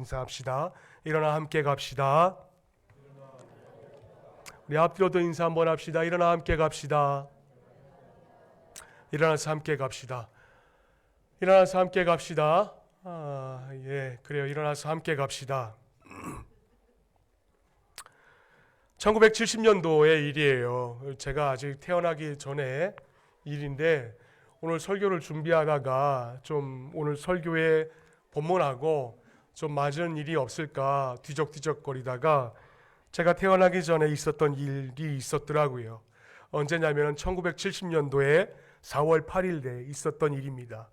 인사합시다. 일어나 함께 갑시다. 우리 앞뒤로도 인사 한번 합시다. 일어나 함께 갑시다. 일어나서 함께 갑시다. 일어나서 함께 갑시다. 그래요. 일어나서 함께 갑시다. 1970년도의 일이에요. 제가 아직 태어나기 전에 일인데 오늘 설교를 준비하다가 좀 오늘 설교의 본문하고 좀 맞은 일이 없을까 뒤적뒤적거리다가 제가 태어나기 전에 있었던 일이 있었더라고요. 언제냐면 1970년도에 4월 8일에 있었던 일입니다.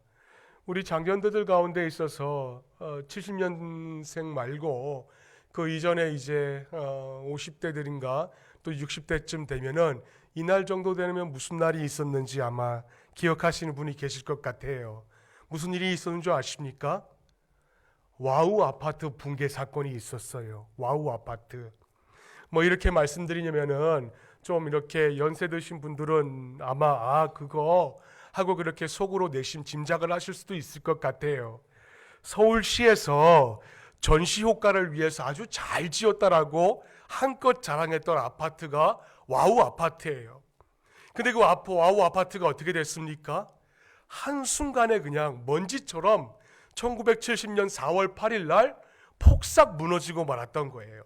우리 장견들 가운데 있어서 70년생 말고 그 이전에 이제 50대들인가 또 60대쯤 되면은 이날 정도 되면 무슨 날이 있었는지 아마 기억하시는 분이 계실 것 같아요. 무슨 일이 있었는 줄 아십니까? 와우 아파트 붕괴 사건이 있었어요. 와우 아파트. 뭐 이렇게 말씀드리냐면은 좀 이렇게 연세 드신 분들은 아마 그거 하고 그렇게 속으로 내심 짐작을 하실 수도 있을 것 같아요. 서울시에서 전시 효과를 위해서 아주 잘 지었다라고 한껏 자랑했던 아파트가 와우 아파트예요. 근데 그 와우 아파트가 어떻게 됐습니까? 한순간에 그냥 먼지처럼 1970년 4월 8일 날 폭삭 무너지고 말았던 거예요.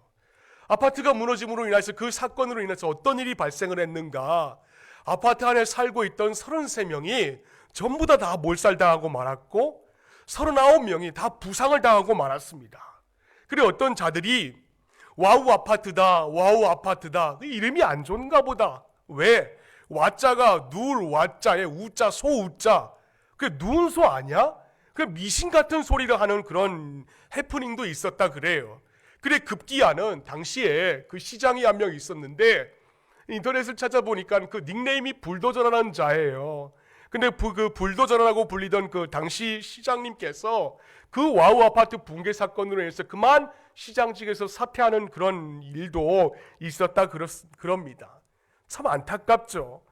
아파트가 무너짐으로 인해서 그 사건으로 인해서 어떤 일이 발생을 했는가? 아파트 안에 살고 있던 33명이 전부 다 몰살당하고 말았고 39명이 다 부상을 당하고 말았습니다. 그리고 어떤 자들이 와우 아파트다, 와우 아파트다. 그 이름이 안 좋은가 보다. 왜? 와자가 누울 와자에 우자 소우자. 그게 누운 소 아니야? 그 미신 같은 소리를 하는 그런 해프닝도 있었다 그래요. 그래 급기야는 당시에 그 시장이 한 명 있었는데 인터넷을 찾아보니까 그 닉네임이 불도저라는 자예요. 근데 그 불도저라고 불리던 그 당시 시장님께서 그 와우 아파트 붕괴 사건으로 인해서 그만 시장직에서 사퇴하는 그런 일도 있었다 그럽니다. 참 안타깝죠.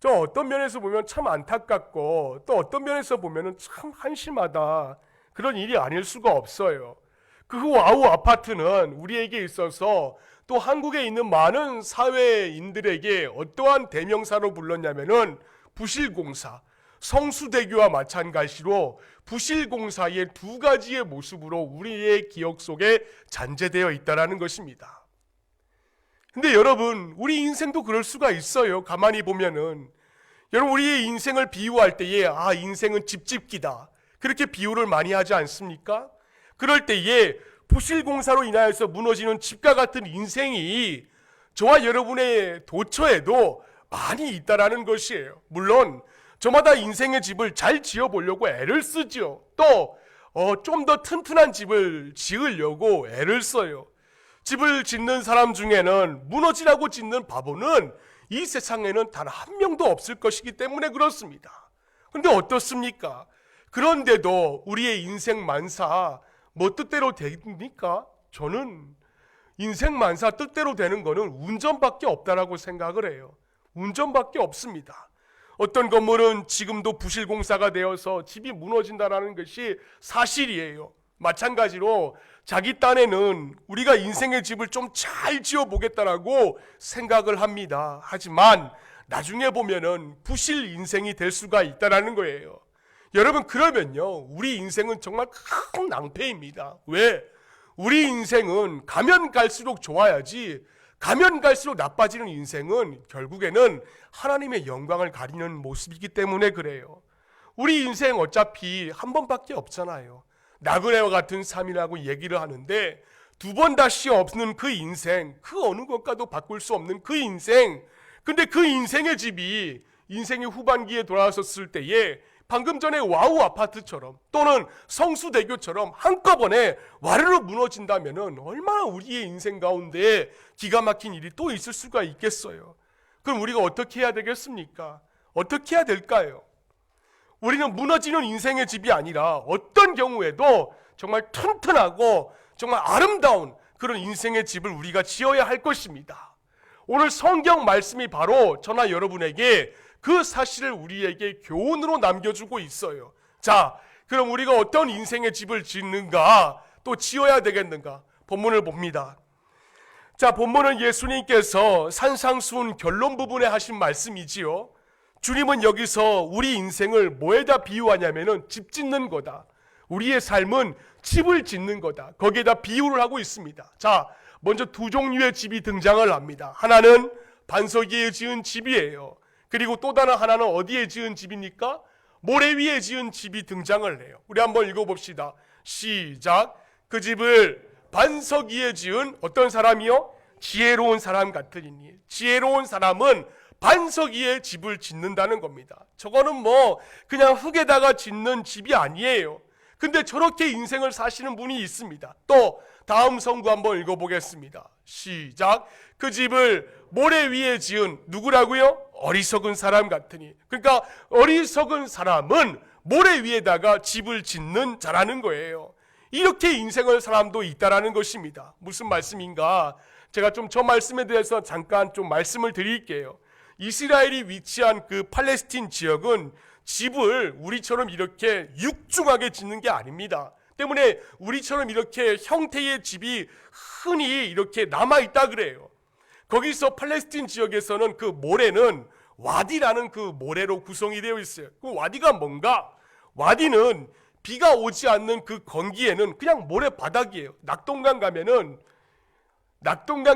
저 어떤 면에서 보면 참 안타깝고 또 어떤 면에서 보면 참 한심하다. 그런 일이 아닐 수가 없어요. 그 와우 아파트는 우리에게 있어서 또 한국에 있는 많은 사회인들에게 어떠한 대명사로 불렀냐면은 부실공사, 성수대교와 마찬가지로 부실공사의 두 가지의 모습으로 우리의 기억 속에 잔재되어 있다는 것입니다. 근데 여러분, 우리 인생도 그럴 수가 있어요. 가만히 보면은 여러분 우리의 인생을 비유할 때에 인생은 집집기다. 그렇게 비유를 많이 하지 않습니까? 그럴 때에 부실공사로 인하여서 무너지는 집과 같은 인생이 저와 여러분의 도처에도 많이 있다라는 것이에요. 물론 저마다 인생의 집을 잘 지어보려고 애를 쓰죠. 또 좀 더 튼튼한 집을 지으려고 애를 써요. 집을 짓는 사람 중에는 무너지라고 짓는 바보는 이 세상에는 단 한 명도 없을 것이기 때문에 그렇습니다. 그런데 어떻습니까? 그런데도 우리의 인생 만사 뭐 뜻대로 됩니까? 저는 인생 만사 뜻대로 되는 거는 운전밖에 없다라고 생각을 해요. 운전밖에 없습니다. 어떤 건물은 지금도 부실공사가 되어서 집이 무너진다는 것이 사실이에요. 마찬가지로 자기 딴에는 우리가 인생의 집을 좀 잘 지어보겠다라고 생각을 합니다. 하지만 나중에 보면은 부실 인생이 될 수가 있다는 거예요. 여러분 그러면요 우리 인생은 정말 큰 낭패입니다. 왜? 우리 인생은 가면 갈수록 좋아야지 가면 갈수록 나빠지는 인생은 결국에는 하나님의 영광을 가리는 모습이기 때문에 그래요. 우리 인생 어차피 한 번밖에 없잖아요. 나그네와 같은 삶이라고 얘기를 하는데 두 번 다시 없는 그 인생, 그 어느 것과도 바꿀 수 없는 그 인생. 근데 그 인생의 집이 인생의 후반기에 돌아섰을 때에 방금 전에 와우 아파트처럼 또는 성수대교처럼 한꺼번에 와르르 무너진다면 얼마나 우리의 인생 가운데 기가 막힌 일이 또 있을 수가 있겠어요. 그럼 우리가 어떻게 해야 되겠습니까? 어떻게 해야 될까요? 우리는 무너지는 인생의 집이 아니라 어떤 경우에도 정말 튼튼하고 정말 아름다운 그런 인생의 집을 우리가 지어야 할 것입니다. 오늘 성경 말씀이 바로 저나 여러분에게 그 사실을 우리에게 교훈으로 남겨주고 있어요. 자, 그럼 우리가 어떤 인생의 집을 짓는가? 또 지어야 되겠는가? 본문을 봅니다. 자, 본문은 예수님께서 산상수훈 결론 부분에 하신 말씀이지요. 주님은 여기서 우리 인생을 뭐에다 비유하냐면은 집 짓는 거다. 우리의 삶은 집을 짓는 거다. 거기에다 비유를 하고 있습니다. 자, 먼저 두 종류의 집이 등장을 합니다. 하나는 반석 위에 지은 집이에요. 그리고 또 다른 하나는 어디에 지은 집입니까? 모래 위에 지은 집이 등장을 해요. 우리 한번 읽어봅시다. 시작. 그 집을 반석 위에 지은 어떤 사람이요? 지혜로운 사람 같으리니. 지혜로운 사람은 반석 위에 집을 짓는다는 겁니다. 저거는 뭐 그냥 흙에다가 짓는 집이 아니에요. 근데 저렇게 인생을 사시는 분이 있습니다. 또 다음 성구 한번 읽어보겠습니다. 시작. 그 집을 모래 위에 지은 누구라고요? 어리석은 사람 같으니. 그러니까 어리석은 사람은 모래 위에다가 집을 짓는 자라는 거예요. 이렇게 인생을 사람도 있다라는 것입니다. 무슨 말씀인가? 제가 좀 저 말씀에 대해서 잠깐 좀 말씀을 드릴게요. 이스라엘이 위치한 그 팔레스틴 지역은 집을 우리처럼 이렇게 육중하게 짓는 게 아닙니다. 때문에 우리처럼 이렇게 형태의 집이 흔히 이렇게 남아있다 그래요. 거기서 팔레스틴 지역에서는 그 모래는 와디라는 그 모래로 구성이 되어 있어요. 그 와디가 뭔가? 와디는 비가 오지 않는 그 건기에는 그냥 모래 바닥이에요. 낙동강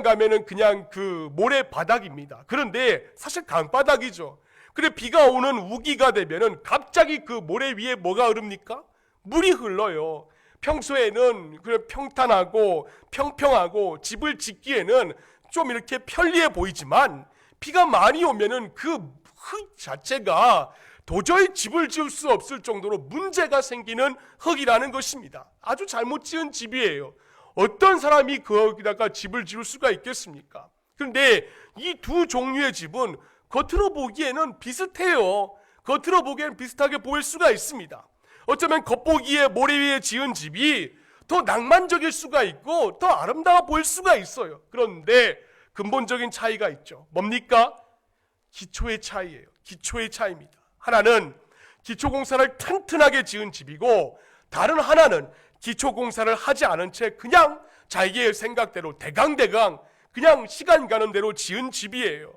가면은 그냥 그 모래 바닥입니다. 그런데 사실 강바닥이죠. 그래 비가 오는 우기가 되면은 갑자기 그 모래 위에 뭐가 흐릅니까? 물이 흘러요. 평소에는 그래 평탄하고 평평하고 집을 짓기에는 좀 이렇게 편리해 보이지만 비가 많이 오면은 그 흙 자체가 도저히 집을 지을 수 없을 정도로 문제가 생기는 흙이라는 것입니다. 아주 잘못 지은 집이에요. 어떤 사람이 거기다가 집을 지을 수가 있겠습니까? 그런데 이 두 종류의 집은 겉으로 보기에는 비슷해요. 겉으로 보기에는 비슷하게 보일 수가 있습니다. 어쩌면 겉보기에 모래 위에 지은 집이 더 낭만적일 수가 있고 더 아름다워 보일 수가 있어요. 그런데 근본적인 차이가 있죠. 뭡니까? 기초의 차이예요. 기초의 차이입니다. 하나는 기초공사를 튼튼하게 지은 집이고 다른 하나는 기초공사를 하지 않은 채 그냥 자기의 생각대로 대강대강 그냥 시간 가는 대로 지은 집이에요.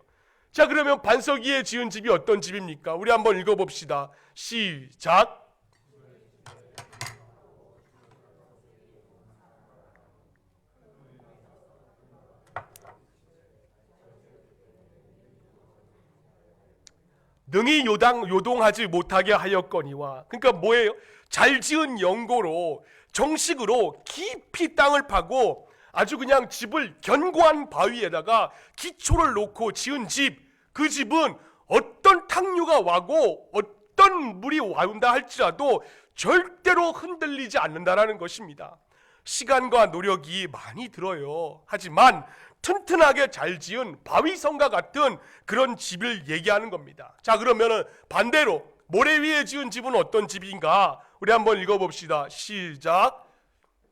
자, 그러면 반석 위에 지은 집이 어떤 집입니까? 우리 한번 읽어봅시다. 시작. 능히 요동하지 못하게 하였거니와. 그러니까 뭐예요? 잘 지은 연고로 정식으로 깊이 땅을 파고 아주 그냥 집을 견고한 바위에다가 기초를 놓고 지은 집, 그 집은 어떤 탕류가 와고 어떤 물이 와온다 할지라도 절대로 흔들리지 않는다라는 것입니다. 시간과 노력이 많이 들어요. 하지만 튼튼하게 잘 지은 바위성과 같은 그런 집을 얘기하는 겁니다. 자, 그러면은 반대로 모래 위에 지은 집은 어떤 집인가? 우리 한번 읽어봅시다. 시작.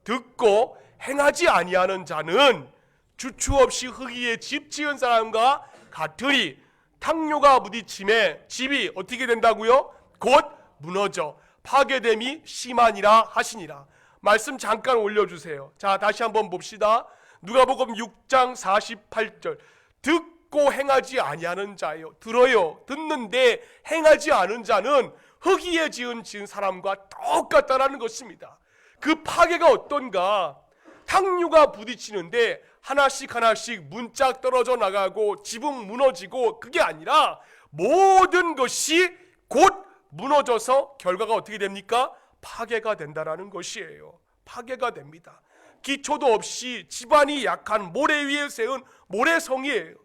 듣고 행하지 아니하는 자는 주추 없이 흙 위에 집 지은 사람과 같으리. 탕류가 부딪힘에 집이 어떻게 된다고요? 곧 무너져 파괴됨이 심하니라 하시니라. 말씀 잠깐 올려주세요. 자, 다시 한번 봅시다. 누가복음 6장 48절. 듣고 행하지 아니하는 자예요. 들어요. 듣는데 행하지 않은 자는 흙 위에 지은 사람과 똑같다라는 것입니다. 그 파괴가 어떤가? 탕류가 부딪히는데 하나씩 하나씩 문짝 떨어져 나가고 지붕 무너지고 그게 아니라 모든 것이 곧 무너져서 결과가 어떻게 됩니까? 파괴가 된다라는 것이에요. 파괴가 됩니다. 기초도 없이 집안이 약한 모래 위에 세운 모래성이에요.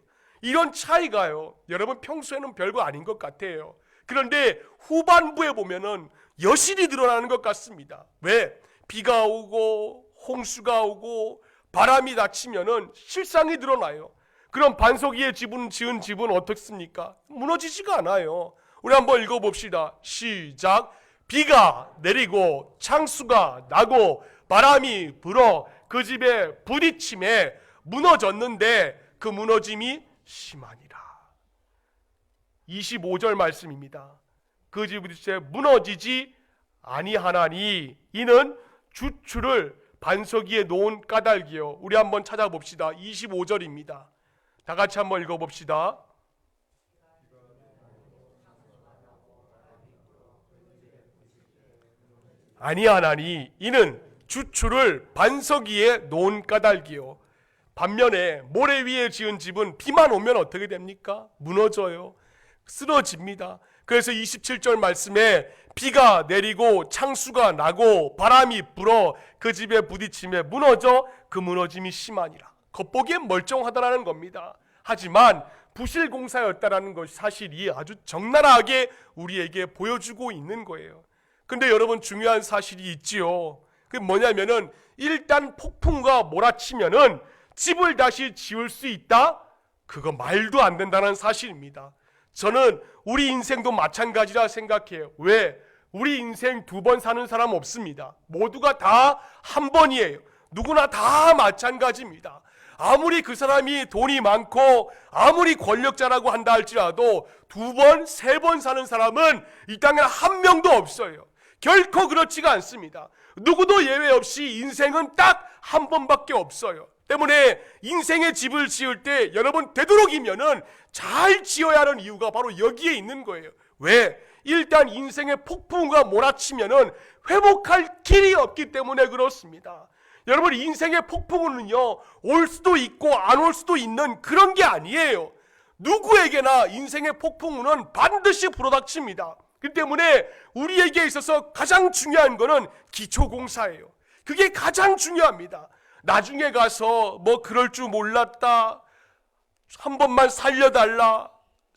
이런 차이가요. 여러분 평소에는 별거 아닌 것 같아요. 그런데 후반부에 보면은 여실히 드러나는 것 같습니다. 왜? 비가 오고 홍수가 오고 바람이 닥치면은 실상이 드러나요. 그럼 반석 위에 지은 집은 어떻습니까? 무너지지가 않아요. 우리 한번 읽어봅시다. 시작. 비가 내리고 창수가 나고 바람이 불어 그 집에 부딪힘에 무너졌는데 그 무너짐이 심하니라. 25절 말씀입니다. 그 집에 무너지지 아니하나니 이는 주추를 반석 위에 놓은 까닭이요. 우리 한번 찾아봅시다. 25절입니다. 다 같이 한번 읽어봅시다. 아니하나니 이는 주추를 반석 위에 놓은 까닭이요. 반면에 모래 위에 지은 집은 비만 오면 어떻게 됩니까? 무너져요. 쓰러집니다. 그래서 27절 말씀에 비가 내리고 창수가 나고 바람이 불어 그 집에 부딪힘에 무너져 그 무너짐이 심하니라. 겉보기엔 멀쩡하다라는 겁니다. 하지만 부실공사였다라는 것이 사실이 아주 적나라하게 우리에게 보여주고 있는 거예요. 근데 여러분 중요한 사실이 있지요. 그게 뭐냐면은 일단 폭풍과 몰아치면은 집을 다시 지을 수 있다? 그거 말도 안 된다는 사실입니다. 저는 우리 인생도 마찬가지라 생각해요. 왜? 우리 인생 2번 사는 사람 없습니다. 모두가 다 한 번이에요. 누구나 다 마찬가지입니다. 아무리 그 사람이 돈이 많고 아무리 권력자라고 한다 할지라도 2번, 3번 사는 사람은 이 땅에 한 명도 없어요. 결코 그렇지가 않습니다. 누구도 예외 없이 인생은 딱 한 번밖에 없어요. 때문에 인생의 집을 지을 때 여러분 되도록이면은 잘 지어야 하는 이유가 바로 여기에 있는 거예요. 왜? 일단 인생의 폭풍과 몰아치면은 회복할 길이 없기 때문에 그렇습니다. 여러분 인생의 폭풍은요 올 수도 있고 안 올 수도 있는 그런 게 아니에요. 누구에게나 인생의 폭풍은 반드시 불어닥칩니다. 그렇기 때문에 우리에게 있어서 가장 중요한 거는 기초공사예요. 그게 가장 중요합니다. 나중에 가서 뭐 그럴 줄 몰랐다, 한 번만 살려달라,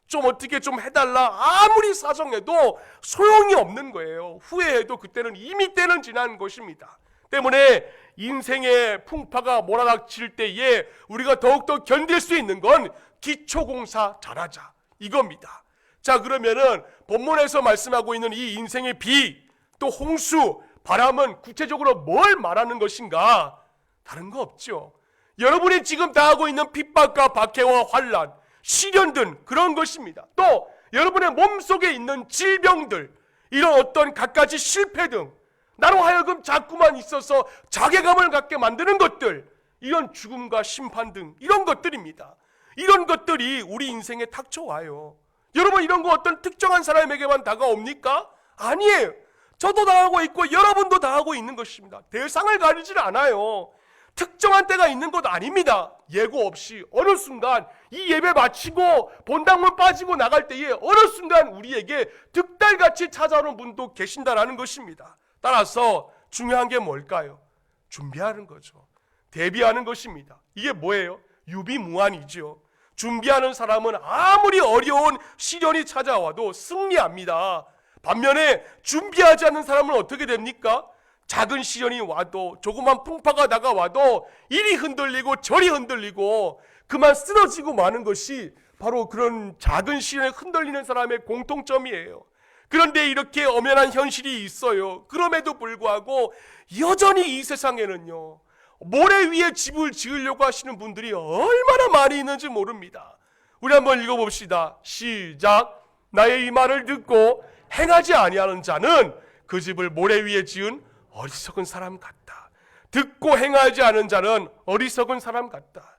좀 어떻게 좀 해달라, 아무리 사정해도 소용이 없는 거예요. 후회해도 그때는 이미 때는 지난 것입니다. 때문에 인생의 풍파가 몰아닥칠 때에 우리가 더욱더 견딜 수 있는 건 기초공사 잘하자 이겁니다. 자, 그러면은 본문에서 말씀하고 있는 이 인생의 비, 또 홍수, 바람은 구체적으로 뭘 말하는 것인가? 다른 거 없죠. 여러분이 지금 당하고 있는 핍박과 박해와 환난, 시련 등 그런 것입니다. 또 여러분의 몸속에 있는 질병들, 이런 어떤 갖가지 실패 등 나로 하여금 자꾸만 있어서 자괴감을 갖게 만드는 것들, 이런 죽음과 심판 등 이런 것들입니다. 이런 것들이 우리 인생에 닥쳐와요. 여러분 이런 거 어떤 특정한 사람에게만 다가옵니까? 아니에요. 저도 당하고 있고 여러분도 당하고 있는 것입니다. 대상을 가리질 않아요. 특정한 때가 있는 것 아닙니다. 예고 없이 어느 순간 이 예배 마치고 본당문 빠지고 나갈 때에 어느 순간 우리에게 득달같이 찾아오는 분도 계신다라는 것입니다. 따라서 중요한 게 뭘까요? 준비하는 거죠. 대비하는 것입니다. 이게 뭐예요? 유비무환이죠. 준비하는 사람은 아무리 어려운 시련이 찾아와도 승리합니다. 반면에 준비하지 않는 사람은 어떻게 됩니까? 작은 시련이 와도, 조그만 풍파가 다가와도 이리 흔들리고 저리 흔들리고 그만 쓰러지고 마는 것이 바로 그런 작은 시련에 흔들리는 사람의 공통점이에요. 그런데 이렇게 엄연한 현실이 있어요. 그럼에도 불구하고 여전히 이 세상에는요, 모래 위에 집을 지으려고 하시는 분들이 얼마나 많이 있는지 모릅니다. 우리 한번 읽어봅시다. 시작. 나의 이 말을 듣고 행하지 아니하는 자는 그 집을 모래 위에 지은 어리석은 사람 같다. 듣고 행하지 않은 자는 어리석은 사람 같다.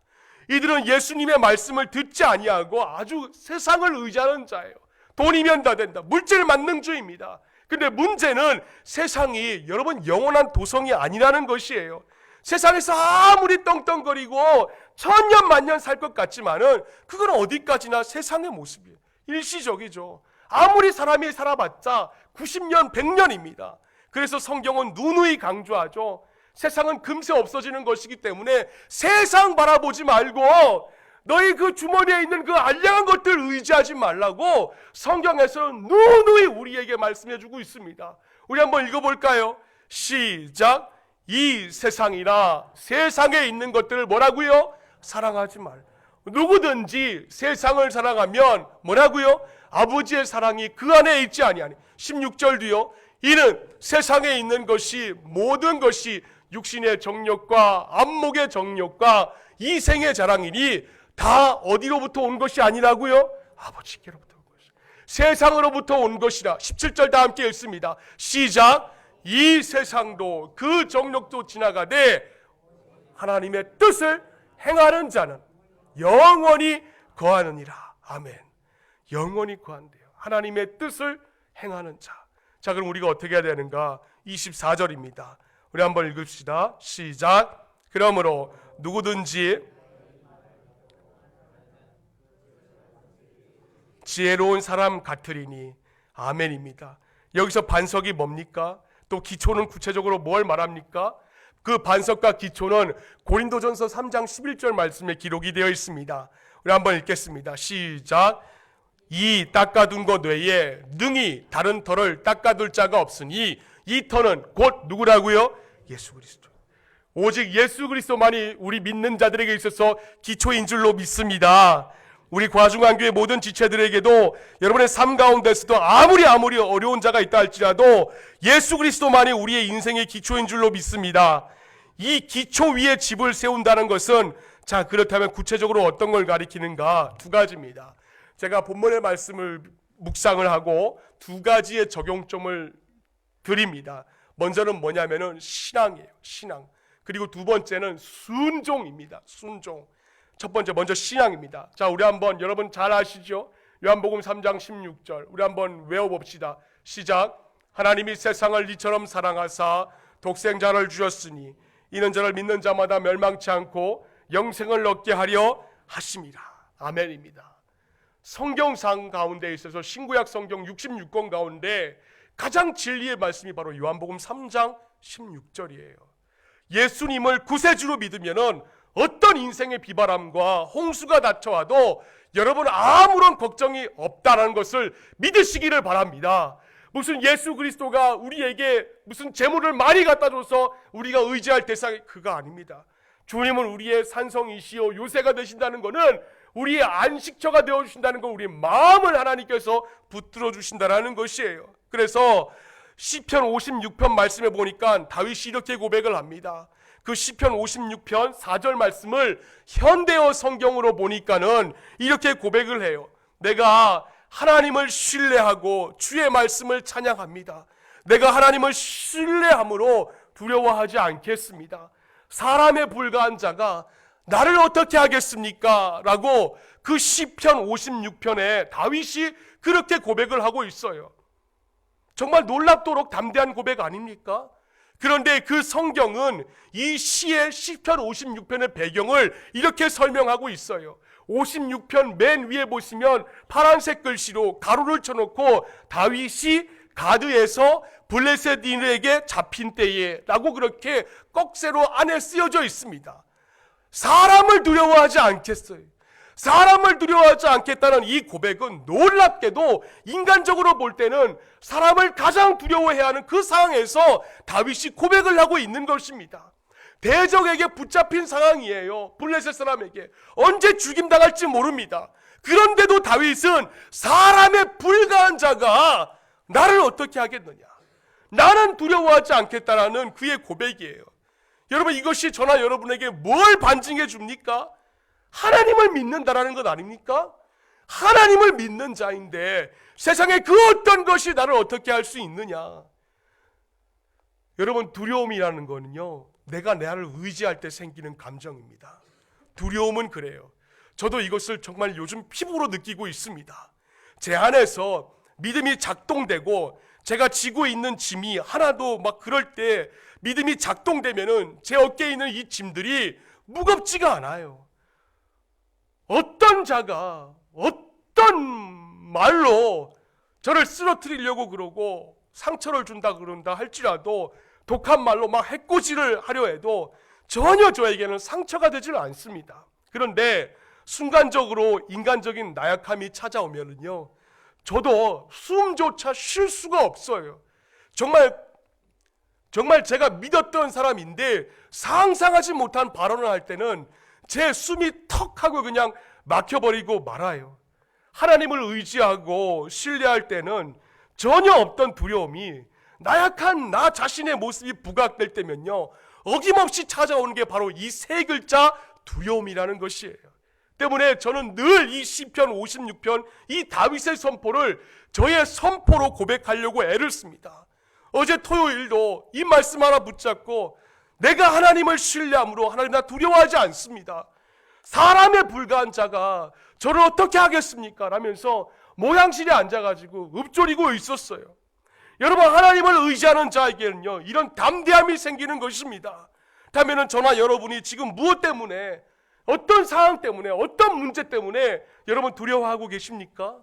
이들은 예수님의 말씀을 듣지 아니하고 아주 세상을 의지하는 자예요. 돈이면 다 된다. 물질 만능주의입니다. 근데 문제는 세상이 여러분 영원한 도성이 아니라는 것이에요. 세상에서 아무리 떵떵거리고 천년 만년 살 것 같지만은 그건 어디까지나 세상의 모습이에요. 일시적이죠. 아무리 사람이 살아봤자 90년, 100년입니다. 그래서 성경은 누누이 강조하죠. 세상은 금세 없어지는 것이기 때문에 세상 바라보지 말고 너희 그 주머니에 있는 그 알량한 것들 의지하지 말라고 성경에서는 누누이 우리에게 말씀해주고 있습니다. 우리 한번 읽어볼까요? 시작. 이 세상이나 세상에 있는 것들을 뭐라고요? 사랑하지 말. 누구든지 세상을 사랑하면 뭐라고요? 아버지의 사랑이 그 안에 있지 아니하니. 16절도요. 이는 세상에 있는 것이 모든 것이 육신의 정욕과 안목의 정욕과 이생의 자랑이니 다 어디로부터 온 것이 아니라고요? 아버지께로부터 온 것이. 세상으로부터 온 것이라. 17절 다 함께 읽습니다. 시작. 이 세상도 그 정욕도 지나가되 하나님의 뜻을 행하는 자는 영원히 거하느니라. 아멘. 영원히 거한대요. 하나님의 뜻을 행하는 자. 자, 그럼 우리가 어떻게 해야 되는가? 24절입니다. 우리 한번 읽읍시다. 시작. 그러므로 누구든지 지혜로운 사람 같으리니. 아멘입니다. 여기서 반석이 뭡니까? 또 기초는 구체적으로 뭘 말합니까? 그 반석과 기초는 고린도전서 3장 11절 말씀에 기록이 되어 있습니다. 우리 한번 읽겠습니다. 시작. 이 닦아둔 것 외에 능히 다른 터를 닦아둘 자가 없으니 이 터는 곧 누구라고요? 예수 그리스도. 오직 예수 그리스도만이 우리 믿는 자들에게 있어서 기초인 줄로 믿습니다. 우리 과중한교회 모든 지체들에게도 여러분의 삶 가운데서도 아무리 어려운 자가 있다 할지라도 예수 그리스도만이 우리의 인생의 기초인 줄로 믿습니다. 이 기초 위에 집을 세운다는 것은, 자, 그렇다면 구체적으로 어떤 걸 가리키는가? 두 가지입니다. 제가 본문의 말씀을 묵상을 하고 두 가지의 적용점을 드립니다. 먼저는 뭐냐면은 신앙이에요. 신앙. 그리고 두 번째는 순종입니다. 순종. 첫 번째 먼저 신앙입니다. 자, 우리 한번, 여러분 잘 아시죠? 요한복음 3장 16절 우리 한번 외워봅시다. 시작. 하나님이 세상을 이처럼 사랑하사 독생자를 주셨으니 이는 저를 믿는 자마다 멸망치 않고 영생을 얻게 하려 하심이라. 아멘입니다. 성경상 가운데 있어서 신구약 성경 66권 가운데 가장 진리의 말씀이 바로 요한복음 3장 16절이에요. 예수님을 구세주로 믿으면은 어떤 인생의 비바람과 홍수가 닥쳐와도 여러분 아무런 걱정이 없다는 것을 믿으시기를 바랍니다. 무슨 예수 그리스도가 우리에게 무슨 재물을 많이 갖다 줘서 우리가 의지할 대상이 그가 아닙니다. 주님은 우리의 산성이시요 요새가 되신다는 것은 우리의 안식처가 되어주신다는 것, 우리의 마음을 하나님께서 붙들어 주신다는 것이에요. 그래서 시편 56편 말씀에 보니까 다윗이 이렇게 고백을 합니다. 그 시편 56편 4절 말씀을 현대어 성경으로 보니까는 이렇게 고백을 해요. 내가 하나님을 신뢰하고 주의 말씀을 찬양합니다. 내가 하나님을 신뢰함으로 두려워하지 않겠습니다. 사람에 불과한 자가 나를 어떻게 하겠습니까? 라고 그 시편 56편에 다윗이 그렇게 고백을 하고 있어요. 정말 놀랍도록 담대한 고백 아닙니까? 그런데 그 성경은 이 시의 시편 56편의 배경을 이렇게 설명하고 있어요. 56편 맨 위에 보시면 파란색 글씨로 가로를 쳐놓고 다윗이 가드에서 블레셋인에게 잡힌 때에 라고 그렇게 꺽쇠로 안에 쓰여져 있습니다. 사람을 두려워하지 않겠어요. 사람을 두려워하지 않겠다는 이 고백은 놀랍게도 인간적으로 볼 때는 사람을 가장 두려워해야 하는 그 상황에서 다윗이 고백을 하고 있는 것입니다. 대적에게 붙잡힌 상황이에요. 블레셋 사람에게 언제 죽임당할지 모릅니다. 그런데도 다윗은 사람에 불과한 자가 나를 어떻게 하겠느냐, 나는 두려워하지 않겠다라는 그의 고백이에요. 여러분, 이것이 저나 여러분에게 뭘 반증해 줍니까? 하나님을 믿는다라는 것 아닙니까? 하나님을 믿는 자인데 세상에 그 어떤 것이 나를 어떻게 할 수 있느냐. 여러분, 두려움이라는 거는요, 내가 나를 의지할 때 생기는 감정입니다. 두려움은 그래요. 저도 이것을 정말 요즘 피부로 느끼고 있습니다. 제 안에서 믿음이 작동되고 제가 지고 있는 짐이 하나도 막 그럴 때 믿음이 작동되면은 제 어깨에 있는 이 짐들이 무겁지가 않아요. 어떤 자가 어떤 말로 저를 쓰러뜨리려고 그러고 상처를 준다 그런다 할지라도 독한 말로 막 해코지를 하려 해도 전혀 저에게는 상처가 되질 않습니다. 그런데 순간적으로 인간적인 나약함이 찾아오면은요, 저도 숨조차 쉴 수가 없어요. 정말 제가 믿었던 사람인데 상상하지 못한 발언을 할 때는 제 숨이 턱 하고 그냥 막혀버리고 말아요. 하나님을 의지하고 신뢰할 때는 전혀 없던 두려움이 나약한 나 자신의 모습이 부각될 때면요, 어김없이 찾아오는 게 바로 이 세 글자 두려움이라는 것이에요. 때문에 저는 늘 이 시편 56편 이 다윗의 선포를 저의 선포로 고백하려고 애를 씁니다. 어제 토요일도 이 말씀 하나 붙잡고 내가 하나님을 신뢰함으로 하나님 나 두려워하지 않습니다. 사람에 불과한 자가 저를 어떻게 하겠습니까? 라면서 모양실에 앉아가지고 읊조리고 있었어요. 여러분, 하나님을 의지하는 자에게는요 이런 담대함이 생기는 것입니다. 그렇다면 저나 여러분이 지금 무엇 때문에, 어떤 상황 때문에, 어떤 문제 때문에 여러분 두려워하고 계십니까?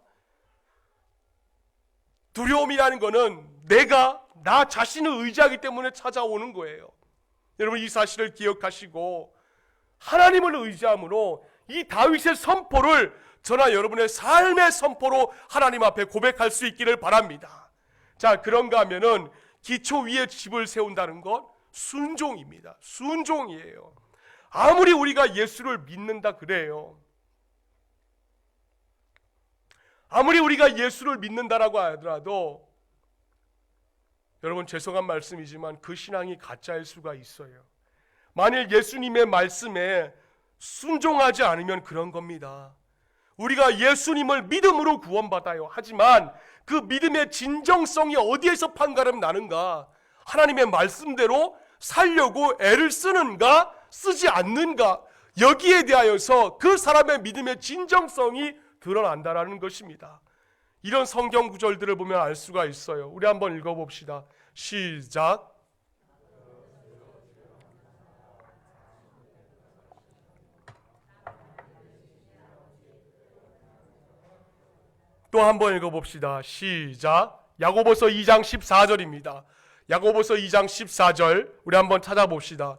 두려움이라는 것은 내가 나 자신을 의지하기 때문에 찾아오는 거예요. 여러분, 이 사실을 기억하시고 하나님을 의지함으로 이 다윗의 선포를 저나 여러분의 삶의 선포로 하나님 앞에 고백할 수 있기를 바랍니다. 자, 그런가 하면은 기초 위에 집을 세운다는 것 순종입니다. 순종이에요. 아무리 우리가 예수를 믿는다 그래요. 아무리 우리가 예수를 믿는다라고 하더라도 여러분, 죄송한 말씀이지만 그 신앙이 가짜일 수가 있어요. 만일 예수님의 말씀에 순종하지 않으면 그런 겁니다. 우리가 예수님을 믿음으로 구원받아요. 하지만 그 믿음의 진정성이 어디에서 판가름 나는가? 하나님의 말씀대로 살려고 애를 쓰는가? 쓰지 않는가? 여기에 대하여서 그 사람의 믿음의 진정성이 드러난다라는 것입니다. 이런 성경 구절들을 보면 알 수가 있어요. 우리 한번 읽어봅시다. 시작. 또 한번 읽어봅시다. 시작. 야고보서 2장 14절입니다. 야고보서 2장 14절 우리 한번 찾아봅시다.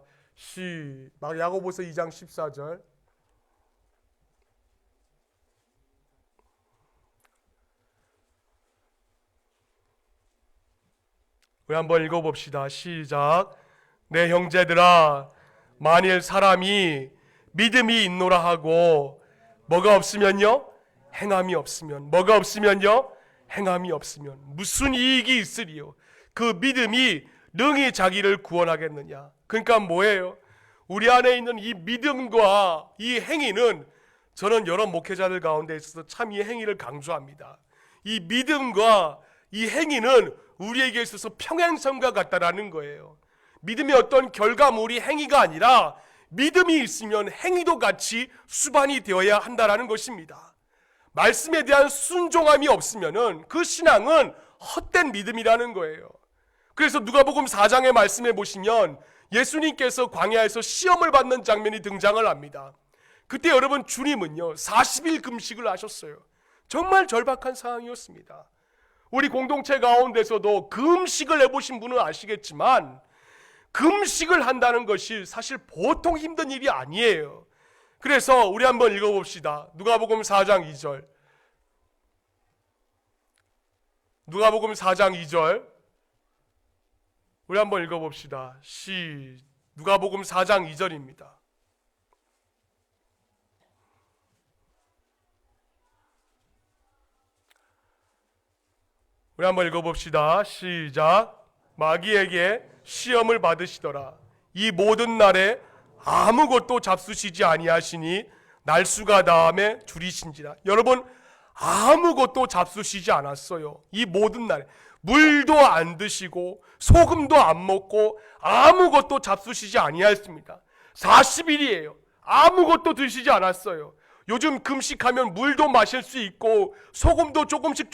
야고보서 2장 14절. 우리 한번 읽어봅시다. 시작. 내 형제들아, 만일 사람이 믿음이 있노라 하고 뭐가 없으면요? 행함이 없으면. 뭐가 없으면요? 행함이 없으면 무슨 이익이 있으리요? 그 믿음이 능히 자기를 구원하겠느냐? 그러니까 뭐예요? 우리 안에 있는 이 믿음과 이 행위는, 저는 여러 목회자들 가운데 있어서 참 이 행위를 강조합니다. 이 믿음과 이 행위는 우리에게 있어서 평행선과 같다라는 거예요. 믿음의 어떤 결과물이 행위가 아니라 믿음이 있으면 행위도 같이 수반이 되어야 한다라는 것입니다. 말씀에 대한 순종함이 없으면은 그 신앙은 헛된 믿음이라는 거예요. 그래서 누가복음 4장의 말씀에 보시면 예수님께서 광야에서 시험을 받는 장면이 등장을 합니다. 그때 여러분, 주님은요 40일 금식을 하셨어요. 정말 절박한 상황이었습니다. 우리 공동체 가운데서도 금식을 해보신 분은 아시겠지만 금식을 한다는 것이 사실 보통 힘든 일이 아니에요. 그래서 우리 한번 읽어봅시다. 누가복음 4장 2절. 누가복음 4장 2절 우리 한번 읽어봅시다. 누가복음 4장 2절입니다. 우리 한번 읽어봅시다. 시작. 마귀에게 시험을 받으시더라. 이 모든 날에 아무것도 잡수시지 아니하시니 날수가 다음에 줄이신지라. 여러분, 아무것도 잡수시지 않았어요. 이 모든 날에 물도 안 드시고 소금도 안 먹고 아무것도 잡수시지 아니하였습니다. 40일이에요. 아무것도 드시지 않았어요. 요즘 금식하면 물도 마실 수 있고 소금도 조금씩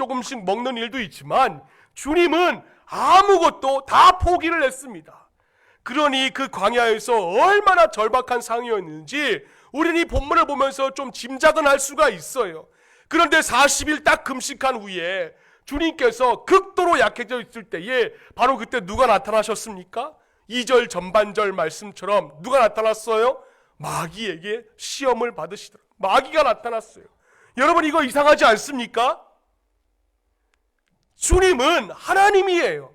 먹는 일도 있지만 주님은 아무것도 다 포기를 했습니다. 그러니 그 광야에서 얼마나 절박한 상황이었는지 우리는 이 본문을 보면서 좀 짐작은 할 수가 있어요. 그런데 40일 딱 금식한 후에 주님께서 극도로 약해져 있을 때에 바로 그때 누가 나타나셨습니까? 2절 전반절 말씀처럼 누가 나타났어요? 마귀에게 시험을 받으시더라. 마귀가 나타났어요. 여러분, 이거 이상하지 않습니까? 주님은 하나님이에요.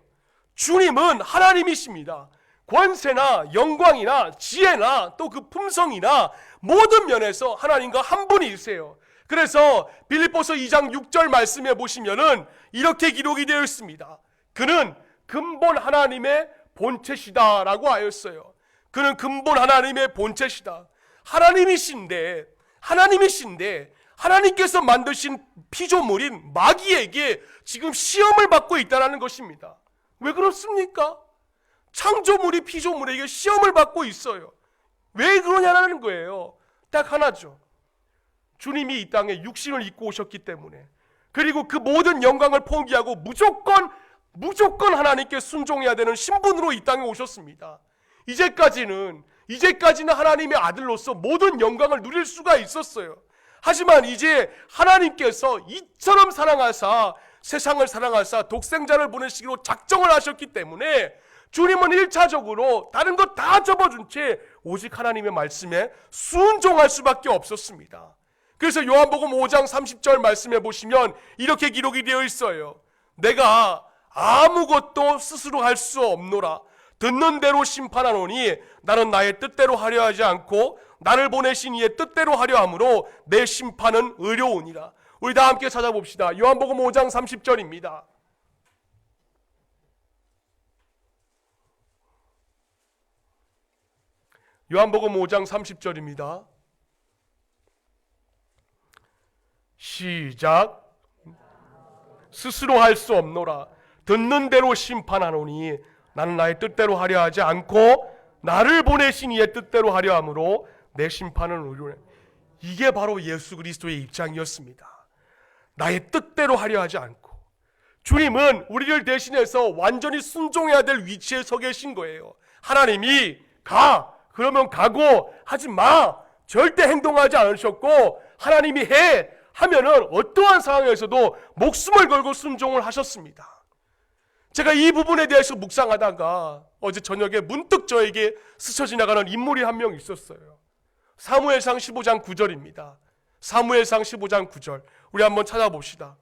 주님은 하나님이십니다. 권세나 영광이나 지혜나 또 그 품성이나 모든 면에서 하나님과 한 분이세요. 그래서 빌립보서 2장 6절 말씀에 보시면은 이렇게 기록이 되어 있습니다. 그는 근본 하나님의 본체시다라고 하였어요. 그는 근본 하나님의 본체시다. 하나님이신데 하나님께서 만드신 피조물인 마귀에게 지금 시험을 받고 있다는 것입니다. 왜 그렇습니까? 창조물이 피조물에게 시험을 받고 있어요. 왜 그러냐는 거예요. 딱 하나죠. 주님이 이 땅에 육신을 입고 오셨기 때문에, 그리고 그 모든 영광을 포기하고 무조건 하나님께 순종해야 되는 신분으로 이 땅에 오셨습니다. 이제까지는 하나님의 아들로서 모든 영광을 누릴 수가 있었어요. 하지만 이제 하나님께서 이처럼 사랑하사 세상을 사랑하사 독생자를 보내시기로 작정을 하셨기 때문에 주님은 1차적으로 다른 것 다 접어준 채 오직 하나님의 말씀에 순종할 수밖에 없었습니다. 그래서 요한복음 5장 30절 말씀해 보시면 이렇게 기록이 되어 있어요. 내가 아무것도 스스로 할 수 없노라. 듣는 대로 심판하노니 나는 나의 뜻대로 하려 하지 않고 나를 보내신 이의 뜻대로 하려 함으로 내 심판은 의로우니라. 우리 다 함께 찾아봅시다. 요한복음 5장 30절입니다. 요한복음 5장 30절입니다. 시작. 스스로 할 수 없노라. 듣는 대로 심판하노니 나는 나의 뜻대로 하려 하지 않고 나를 보내신 이의 뜻대로 하려 함으로 내 심판은 의로우니라. 이게 바로 예수 그리스도의 입장이었습니다. 나의 뜻대로 하려 하지 않고, 주님은 우리를 대신해서 완전히 순종해야 될 위치에 서 계신 거예요. 하나님이 가! 그러면 가고, 하지 마! 절대 행동하지 않으셨고, 하나님이 해! 하면은 어떠한 상황에서도 목숨을 걸고 순종을 하셨습니다. 제가 이 부분에 대해서 묵상하다가 어제 저녁에 문득 저에게 스쳐 지나가는 인물이 한 명 있었어요. 사무엘상 15장 9절입니다. 사무엘상 15장 9절. 우리 한번 찾아봅시다.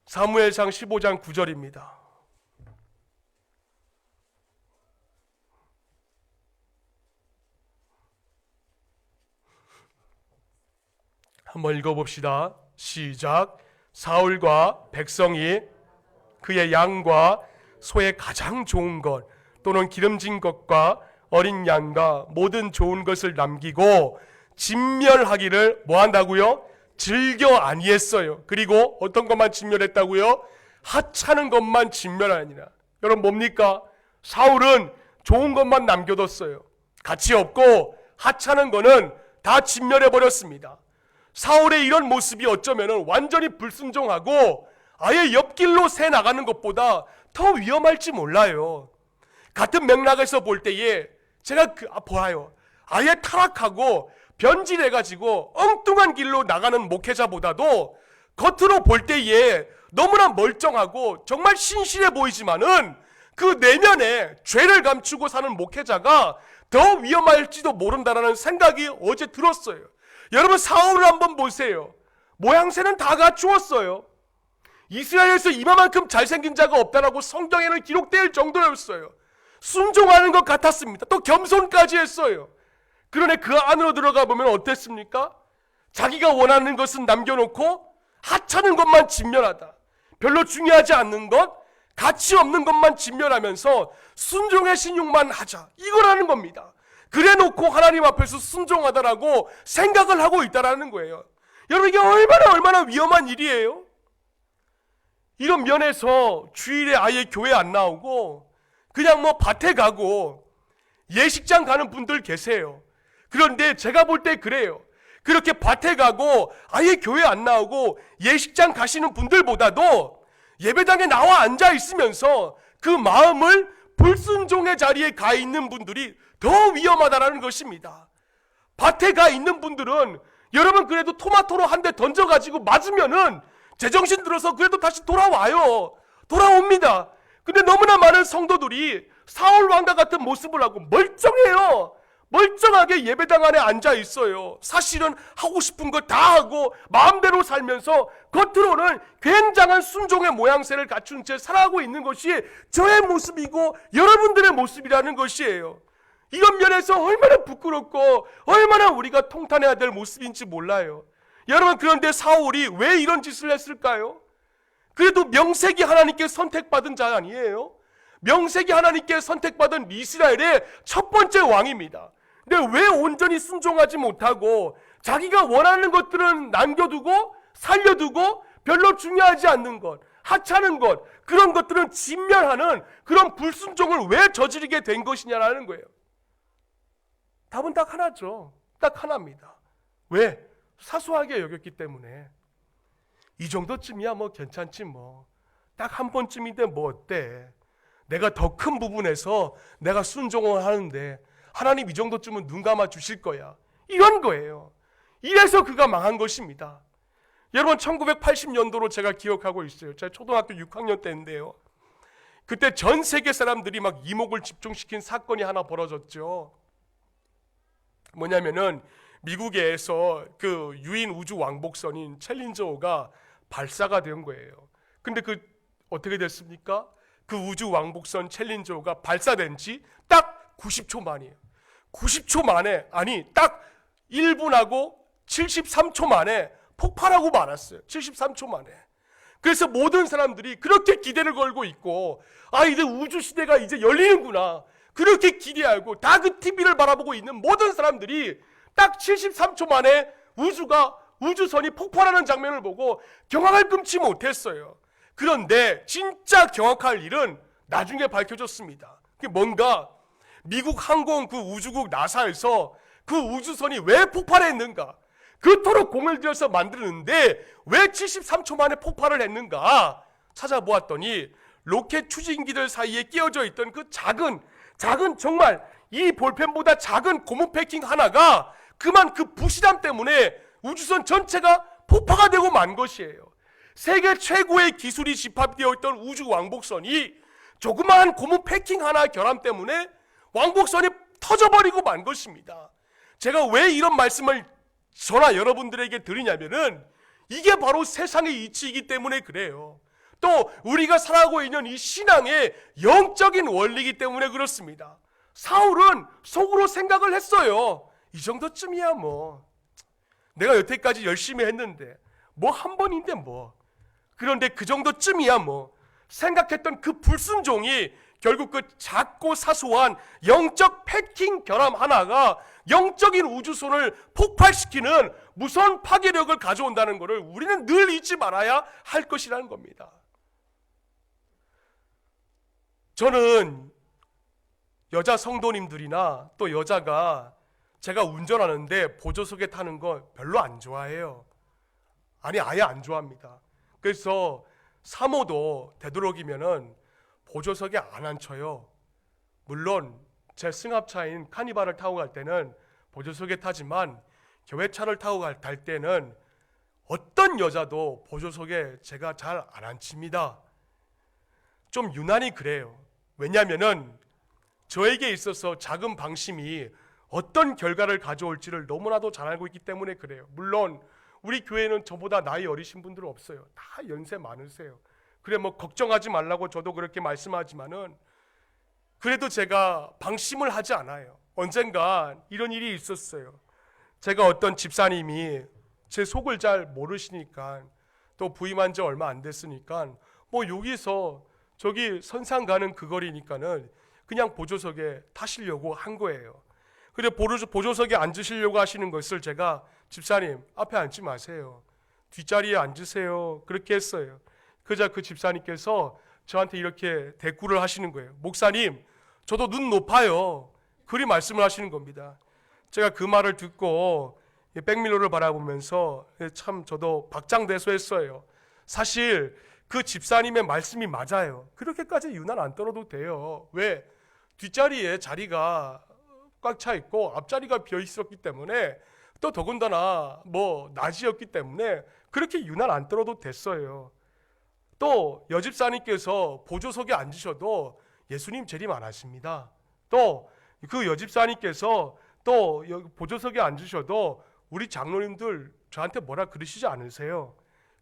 사무엘상 15장 9절입니다. 한번 읽어봅시다. 시작. 사울과 백성이 그의 양과 소의 가장 좋은 것 또는 기름진 것과 어린 양과 모든 좋은 것을 남기고 진멸하기를 뭐한다고요? 즐겨 아니했어요. 그리고 어떤 것만 진멸했다고요? 하찮은 것만 진멸하니라. 여러분 뭡니까? 사울은 좋은 것만 남겨뒀어요. 가치 없고 하찮은 거는 다 진멸해버렸습니다. 사울의 이런 모습이 어쩌면 완전히 불순종하고 아예 옆길로 새 나가는 것보다 더 위험할지 몰라요. 같은 맥락에서 볼 때에 제가 보아요. 아예 타락하고 변질해가지고 엉뚱한 길로 나가는 목회자보다도 겉으로 볼 때에 너무나 멀쩡하고 정말 신실해 보이지만은 그 내면에 죄를 감추고 사는 목회자가 더 위험할지도 모른다라는 생각이 어제 들었어요. 여러분 사울을 한번 보세요. 모양새는 다 갖추었어요. 이스라엘에서 이만큼 잘생긴 자가 없다라고 성경에는 기록될 정도였어요. 순종하는 것 같았습니다. 또 겸손까지 했어요. 그런데 그 안으로 들어가 보면 어땠습니까? 자기가 원하는 것은 남겨놓고 하찮은 것만 진멸하다. 별로 중요하지 않는 것, 가치 없는 것만 진멸하면서 순종의 신용만 하자. 이거라는 겁니다. 그래 놓고 하나님 앞에서 순종하다라고 생각을 하고 있다라는 거예요. 여러분 이게 얼마나 위험한 일이에요. 이런 면에서 주일에 아예 교회 안 나오고 그냥 뭐 밭에 가고 예식장 가는 분들 계세요. 그런데 제가 볼 때 그래요. 그렇게 밭에 가고 아예 교회 안 나오고 예식장 가시는 분들보다도 예배당에 나와 앉아 있으면서 그 마음을 불순종의 자리에 가 있는 분들이 더 위험하다라는 것입니다. 밭에 가 있는 분들은 여러분 그래도 토마토로 한 대 던져가지고 맞으면은 제정신 들어서 그래도 다시 돌아와요. 돌아옵니다. 근데 너무나 많은 성도들이 사울 왕과 같은 모습을 하고 멀쩡해요. 멀쩡하게 예배당 안에 앉아 있어요. 사실은 하고 싶은 거 다 하고 마음대로 살면서 겉으로는 굉장한 순종의 모양새를 갖춘 채 살아가고 있는 것이 저의 모습이고 여러분들의 모습이라는 것이에요. 이런 면에서 얼마나 부끄럽고 얼마나 우리가 통탄해야 될 모습인지 몰라요. 여러분 그런데 사울이 왜 이런 짓을 했을까요? 그래도 명색이 하나님께 선택받은 자 아니에요? 명색이 하나님께 선택받은 이스라엘의 첫 번째 왕입니다. 근데 왜 온전히 순종하지 못하고 자기가 원하는 것들은 남겨두고 살려두고 별로 중요하지 않는 것, 하찮은 것, 그런 것들은 진멸하는 그런 불순종을 왜 저지르게 된 것이냐라는 거예요. 답은 딱 하나죠. 딱 하나입니다. 왜? 사소하게 여겼기 때문에. 이 정도쯤이야 뭐 괜찮지 뭐. 딱 한 번쯤인데 뭐 어때? 내가 더 큰 부분에서 내가 순종을 하는데 하나님 이 정도쯤은 눈 감아 주실 거야. 이런 거예요. 이래서 그가 망한 것입니다. 여러분 1980년도로 제가 기억하고 있어요. 제가 초등학교 6학년 때인데요. 그때 전 세계 사람들이 막 이목을 집중시킨 사건이 하나 벌어졌죠. 뭐냐면은 미국에서 그 유인 우주 왕복선인 챌린저호가 발사가 된 거예요. 근데 그 어떻게 됐습니까? 그 우주 왕복선 챌린저호가 발사된 지 딱 90초 만이에요. 90초 만에, 아니 딱 1분하고 73초 만에 폭발하고 말았어요. 73초 만에. 그래서 모든 사람들이 그렇게 기대를 걸고 있고, 아 이제 우주 시대가 이제 열리는구나, 그렇게 기대하고 다 그 TV를 바라보고 있는 모든 사람들이 딱 73초 만에 우주선이 폭발하는 장면을 보고 경악을 금치 못했어요. 그런데 진짜 경악할 일은 나중에 밝혀졌습니다. 그게 뭔가 미국 항공 그 우주국 나사에서 그 우주선이 왜 폭발했는가, 그토록 공을 들여서 만드는데 왜 73초 만에 폭발을 했는가 찾아보았더니 로켓 추진기들 사이에 끼어져 있던 그 작은 정말 이 볼펜보다 작은 고무 패킹 하나가 그만 그 부실함 때문에 우주선 전체가 폭파가 되고 만 것이에요. 세계 최고의 기술이 집합되어 있던 우주 왕복선이 조그마한 고무 패킹 하나 결함 때문에 왕복선이 터져버리고 만 것입니다. 제가 왜 이런 말씀을 저나 여러분들에게 드리냐면은 이게 바로 세상의 이치이기 때문에 그래요. 또 우리가 살아가고 있는 이 신앙의 영적인 원리이기 때문에 그렇습니다. 사울은 속으로 생각을 했어요. 이 정도쯤이야 뭐. 내가 여태까지 열심히 했는데 뭐 한 번인데 뭐. 그런데 그 정도쯤이야 뭐. 생각했던 그 불순종이 결국 그 작고 사소한 영적 패킹 결함 하나가 영적인 우주선을 폭발시키는 무서운 파괴력을 가져온다는 것을 우리는 늘 잊지 말아야 할 것이라는 겁니다. 저는 여자 성도님들이나 또 여자가 제가 운전하는데 보조석에 타는 거 별로 안 좋아해요. 아니 아예 안 좋아합니다. 그래서 사모도 되도록이면은 보조석에 안 앉혀요. 물론 제 승합차인 카니발을 타고 갈 때는 보조석에 타지만 교회차를 타고 갈 때는 어떤 여자도 보조석에 제가 잘 안 앉힙니다. 좀 유난히 그래요. 왜냐하면은 저에게 있어서 작은 방심이 어떤 결과를 가져올지를 너무나도 잘 알고 있기 때문에 그래요. 물론 우리 교회는 저보다 나이 어리신 분들은 없어요. 다 연세 많으세요. 그래 뭐 걱정하지 말라고 저도 그렇게 말씀하지만은 그래도 제가 방심을 하지 않아요. 언젠가 이런 일이 있었어요. 제가 어떤 집사님이 제 속을 잘 모르시니까, 또 부임한 지 얼마 안 됐으니까 뭐 여기서 저기 선상 가는 그 거리니까는 그냥 보조석에 타시려고 한 거예요. 그래 보조석에 앉으시려고 하시는 것을 제가 집사님 앞에 앉지 마세요, 뒷자리에 앉으세요, 그렇게 했어요. 그자 그 집사님께서 저한테 이렇게 대꾸를 하시는 거예요. 목사님, 저도 눈 높아요. 그리 말씀을 하시는 겁니다. 제가 그 말을 듣고 백밀러를 바라보면서 참 저도 박장대소했어요. 사실 그 집사님의 말씀이 맞아요. 그렇게까지 유난 안 떨어도 돼요. 왜? 뒷자리에 자리가 꽉 차 있고 앞자리가 비어 있었기 때문에, 또 더군다나 뭐 낮이었기 때문에 그렇게 유난 안 떨어도 됐어요. 또 여집사님께서 보조석에 앉으셔도 예수님 재림 안 하십니다. 또 그 여집사님께서 또 보조석에 앉으셔도 우리 장로님들 저한테 뭐라 그러시지 않으세요.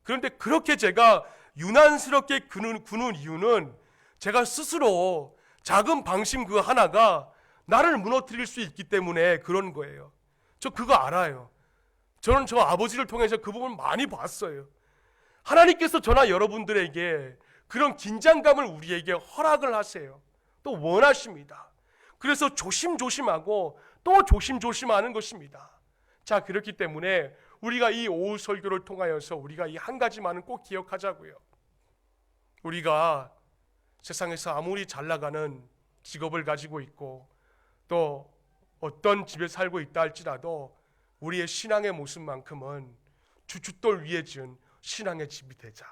그런데 그렇게 제가 유난스럽게 구는 이유는 제가 스스로 작은 방심 그 하나가 나를 무너뜨릴 수 있기 때문에 그런 거예요. 저 그거 알아요. 저는 저 아버지를 통해서 그 부분을 많이 봤어요. 하나님께서 저나 여러분들에게 그런 긴장감을 우리에게 허락을 하세요. 또 원하십니다. 그래서 조심조심하고 또 조심조심하는 것입니다. 자, 그렇기 때문에 우리가 이 오후 설교를 통하여서 우리가 이 한 가지만은 꼭 기억하자고요. 우리가 세상에서 아무리 잘 나가는 직업을 가지고 있고 또 어떤 집에 살고 있다 할지라도 우리의 신앙의 모습만큼은 주춧돌 위에 지은 신앙의 집이 되자.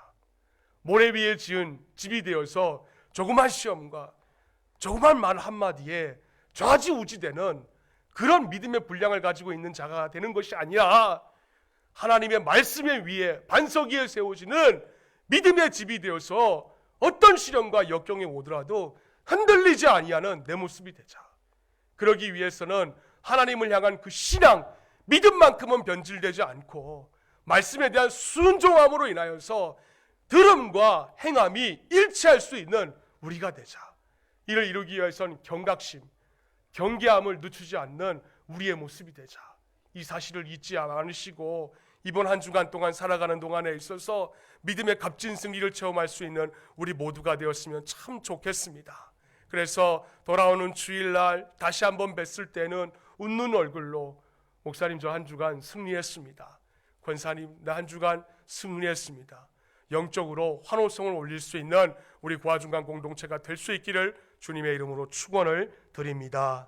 모래 위에 지은 집이 되어서 조그만 시험과 조그만 말 한마디에 좌지우지되는 그런 믿음의 분량을 가지고 있는 자가 되는 것이 아니라 하나님의 말씀의 위에 반석 위에 세워지는 믿음의 집이 되어서 어떤 시련과 역경이 오더라도 흔들리지 아니하는 내 모습이 되자. 그러기 위해서는 하나님을 향한 그 신앙, 믿음만큼은 변질되지 않고 말씀에 대한 순종함으로 인하여서 들음과 행함이 일치할 수 있는 우리가 되자. 이를 이루기 위해서는 경각심, 경계함을 늦추지 않는 우리의 모습이 되자. 이 사실을 잊지 않으시고 이번 한 주간 동안 살아가는 동안에 있어서 믿음의 값진 승리를 체험할 수 있는 우리 모두가 되었으면 참 좋겠습니다. 그래서 돌아오는 주일날 다시 한번 뵀을 때는 웃는 얼굴로 목사님 저 한 주간 승리했습니다. 권사님 나 한 주간 승리했습니다. 영적으로 환호성을 올릴 수 있는 우리 고아중간 공동체가 될 수 있기를 주님의 이름으로 축원을 드립니다.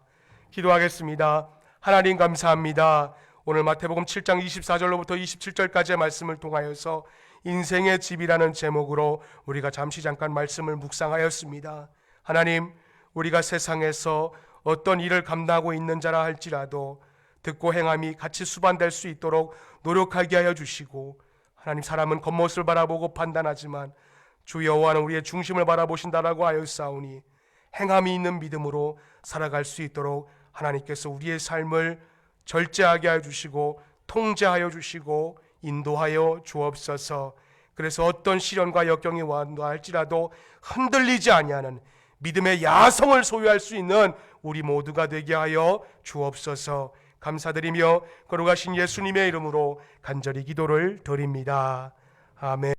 기도하겠습니다. 하나님 감사합니다. 오늘 마태복음 7장 24절로부터 27절까지의 말씀을 통하여서 인생의 집이라는 제목으로 우리가 잠깐 말씀을 묵상하였습니다. 하나님, 우리가 세상에서 어떤 일을 감당하고 있는 자라 할지라도 듣고 행함이 같이 수반될 수 있도록 노력하게 하여 주시고, 하나님, 사람은 겉모습을 바라보고 판단하지만 주 여호와는 우리의 중심을 바라보신다라고 하였사오니 행함이 있는 믿음으로 살아갈 수 있도록 하나님께서 우리의 삶을 절제하게 하여 주시고 통제하여 주시고 인도하여 주옵소서. 그래서 어떤 시련과 역경이 왔다 할지라도 흔들리지 아니하는 믿음의 야성을 소유할 수 있는 우리 모두가 되게 하여 주옵소서. 감사드리며 거룩하신 예수님의 이름으로 간절히 기도를 드립니다. 아멘.